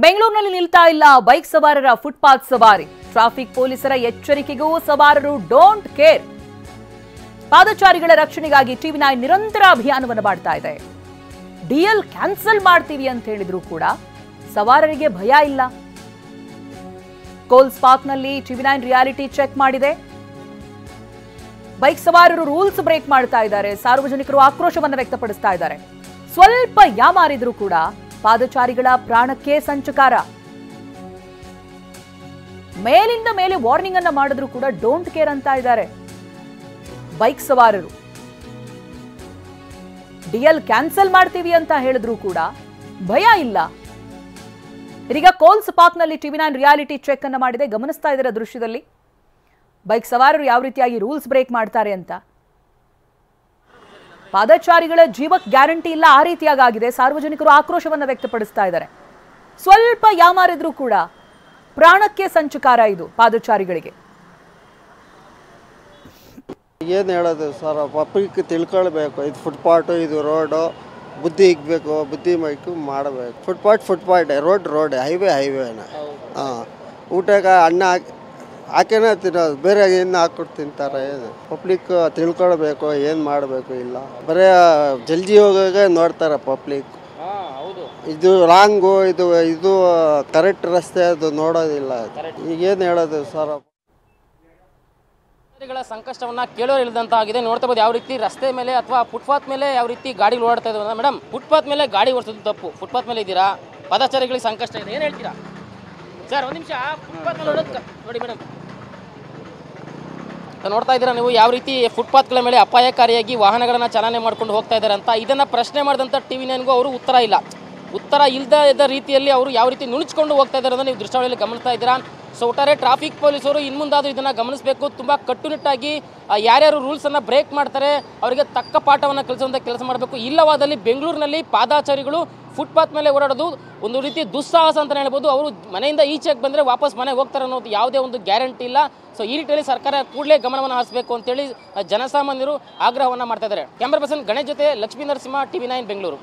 ಬೆಂಗಳೂರಿನಲ್ಲಿ ನಿಲ್ತಾ ಇಲ್ಲ ಬೈಕ್ ಸವಾರರ ಫುಟ್ಪಾತ್ ಸವಾರಿ. ಟ್ರಾಫಿಕ್ ಪೊಲೀಸರ ಎಚ್ಚರಿಕೆಗೂ ಸವಾರರು ಡೋಂಟ್ ಕೇರ್. ಪಾದಚಾರಿಗಳ ರಕ್ಷಣೆಗಾಗಿ ಟಿವಿ9 ನಿರಂತರ ಅಭಿಯಾನವನ್ನು ಮಾಡ್ತಾ ಇದೆ. ಡಿಎಲ್ ಕ್ಯಾನ್ಸಲ್ ಮಾಡ್ತೀವಿ ಅಂತ ಹೇಳಿದ್ರು ಕೂಡ ಸವಾರರಿಗೆ ಭಯ ಇಲ್ಲ. ಕೋಲ್ಸ್ ಪಾರ್ಕ್ನಲ್ಲಿ ಟಿವಿ9 ರಿಯಾಲಿಟಿ ಚೆಕ್ ಮಾಡಿದೆ. ಬೈಕ್ ಸವಾರರು ರೂಲ್ಸ್ ಬ್ರೇಕ್ ಮಾಡ್ತಾ ಇದ್ದಾರೆ. ಸಾರ್ವಜನಿಕರು ಆಕ್ರೋಶವನ್ನು ವ್ಯಕ್ತಪಡಿಸ್ತಾ ಇದ್ದಾರೆ. ಸ್ವಲ್ಪ ಯಾಮಾರಿದ್ರು ಕೂಡ ಪಾದಚಾರಿಗಳ ಪ್ರಾಣಕ್ಕೆ ಸಂಚಕಾರ. ಮೇಲಿಂದ ಮೇಲೆ ವಾರ್ನಿಂಗ್ ಅನ್ನ ಮಾಡಿದ್ರು ಕೂಡ ಡೋಂಟ್ ಕೇರ್ ಅಂತ ಇದ್ದಾರೆ ಬೈಕ್ ಸವಾರರು. ಡಿಎಲ್ ಕ್ಯಾನ್ಸಲ್ ಮಾಡ್ತೀವಿ ಅಂತ ಹೇಳಿದ್ರು ಕೂಡ ಭಯ ಇಲ್ಲ. ಇದೀಗ ಕೋಲ್ಸ್ ಪಾರ್ಕ್ನಲ್ಲಿ ಟಿವಿ9 ರಿಯಾಲಿಟಿ ಚೆಕ್ ಅನ್ನ ಮಾಡಿದೆ. ಗಮನಿಸ್ತಾ ಇದ್ದಾರೆ ದೃಶ್ಯದಲ್ಲಿ ಬೈಕ್ ಸವಾರರು ಯಾವ ರೀತಿಯಾಗಿ ರೂಲ್ಸ್ ಬ್ರೇಕ್ ಮಾಡ್ತಾರೆ ಅಂತ. ಪಾದಚಾರಿಗಳ ಜೀವಕ್ಕೆ ಗ್ಯಾರಂಟಿ ಇಲ್ಲ, ಆ ರೀತಿಯಾಗಿದೆ. ಸಾರ್ವಜನಿಕರು ಆಕ್ರೋಶವನ್ನು ವ್ಯಕ್ತಪಡಿಸ್ತಾ ಇದ್ದಾರೆ. ಸ್ವಲ್ಪ ಯಾಮಾರಿದ್ರು ಕೂಡ ಪ್ರಾಣಕ್ಕೆ ಸಂಚಕಾರ ಇದು ಪಾದಚಾರಿಗಳಿಗೆ. ಏನು ಹೇಳೋದು ಸರ್, ಪಬ್ಲಿಕ್ ತಿಳ್ಕೊಳ್ಬೇಕು. ಇದು ಫುಟ್ಪಾಟು, ಇದು ರೋಡು, ಬುದ್ಧಿ ಇಕ್ಬೇಕು, ಬುದ್ಧಿ ಮೈಕು ಮಾಡಬೇಕು. ಫುಟ್ಪಾಟ್ ರೋಡ್ ಹೈವೇನ. ಹಾಂ, ಊಟಕ್ಕೆ ಅನ್ನ ಹಾಕೇನೆ ತಿನ್ನೋದು, ಬೇರೆ ಏನು ಹಾಕ್ಕೊಟ್ಟು ತಿಂತಾರೆ. ಪಬ್ಲಿಕ್ ತಿಳ್ಕೊಳ್ಬೇಕು ಏನು ಮಾಡಬೇಕು. ಇಲ್ಲ ಬರೀ ಜಲ್ದಿ ಹೋಗೋಕೆ ನೋಡ್ತಾರೆ ಪಬ್ಲಿಕ್. ಇದು ರಾಂಗು, ಇದು ಕರೆಕ್ಟ್ ರಸ್ತೆ, ಅದು ನೋಡೋದಿಲ್ಲ. ಈಗೇನು ಹೇಳೋದು ಸರ್, ಸಂಕಷ್ಟವನ್ನ ಕೇಳೋರು ಇಲ್ಲದಂತಾಗಿದೆ. ನೋಡ್ತಾ ಇರ್ಬೋದು ಯಾವ ರೀತಿ ರಸ್ತೆ ಮೇಲೆ ಅಥವಾ ಫುಟ್ಪಾತ್ ಮೇಲೆ ಯಾವ ರೀತಿ ಗಾಡಿಗಳು ಓಡಾಡ್ತಾ ಇದ್ದಾವೆ. ಮೇಡಮ್, ಫುಟ್ಪಾತ್ ಮೇಲೆ ಗಾಡಿ ಓಡಿಸೋದು ತಪ್ಪು. ಫುಟ್ಪಾತ್ ಮೇಲೆ ಇದ್ದೀರಾ, ಪಾದಚಾರಿಗಳಿಗೆ ಸಂಕಷ್ಟ ಇದೆ, ಏನು ಹೇಳ್ತೀರಾ ಸರ್? ಒಂದು ನಿಮಿಷ, ಫುಟ್ಪಾತ್ ಮೇಲೆ ಓಡೋದು ನೋಡಿ ಮೇಡಮ್, ನೋಡ್ತಾ ಇದ್ದೀರಾ ನೀವು ಯಾವ ರೀತಿ ಫುಟ್ಪಾತ್ಗಳ ಮೇಲೆ ಅಪಾಯಕಾರಿಯಾಗಿ ವಾಹನಗಳನ್ನು ಚಾಲನೆ ಮಾಡ್ಕೊಂಡು ಹೋಗ್ತಾ ಇದ್ದಾರೆ ಅಂತ. ಇದನ್ನು ಪ್ರಶ್ನೆ ಮಾಡಿದಂಥ ಟಿವಿ9ಗೂ ಅವರು ಉತ್ತರ ಇಲ್ಲದ ರೀತಿಯಲ್ಲಿ ಅವರು ಯಾವ ರೀತಿ ನುಣುಚ್ಕೊಂಡು ಹೋಗ್ತಾ ಇದ್ದಾರೆ ಅಂತ ನೀವು ದೃಶ್ಯಾವಳಿಯಲ್ಲಿ ಗಮನಿಸ್ತಾ ಇದ್ದೀರಾ. ಸೊ ಒಟ್ಟಾರೆ ಟ್ರಾಫಿಕ್ ಪೊಲೀಸರು ಇನ್ಮುಂದಾದರೂ ಇದನ್ನು ಗಮನಿಸಬೇಕು. ತುಂಬ ಕಟ್ಟುನಿಟ್ಟಾಗಿ ಯಾರ್ಯಾರು ರೂಲ್ಸನ್ನು ಬ್ರೇಕ್ ಮಾಡ್ತಾರೆ ಅವರಿಗೆ ತಕ್ಕ ಪಾಠವನ್ನು ಕಲಿಸುವಂಥ ಕೆಲಸ ಮಾಡಬೇಕು. ಇಲ್ಲವಾದಲ್ಲಿ ಬೆಂಗಳೂರಿನಲ್ಲಿ ಪಾದಚಾರಿಗಳು ಫುಟ್ಪಾತ್ ಮೇಲೆ ಓಡಾಡೋದು ಒಂದು ರೀತಿ ದುಸ್ಸಾಹಸ ಅಂತಲೇ ಹೇಳ್ಬೋದು. ಅವರು ಮನೆಯಿಂದ ಈಚೆಗೆ ಬಂದರೆ ವಾಪಸ್ ಮನೆಗೆ ಹೋಗ್ತಾರೆ ಅನ್ನೋದು ಯಾವುದೇ ಒಂದು ಗ್ಯಾರಂಟಿ ಇಲ್ಲ. ಸೊ ಈ ನಿಟ್ಟಿನಲ್ಲಿ ಸರ್ಕಾರ ಕೂಡಲೇ ಗಮನವನ್ನು ಹರಿಸಬೇಕು ಅಂತೇಳಿ ಜನಸಾಮಾನ್ಯರು ಆಗ್ರಹವನ್ನು ಮಾಡ್ತಾ ಇದ್ದಾರೆ. ಕ್ಯಾಮ್ರಾ ಪರ್ಸನ್ ಗಣೇಶ್ ಜೊತೆ ಲಕ್ಷ್ಮೀ ನರಸಿಂಹ, ಟಿವಿ9 ಬೆಂಗಳೂರು.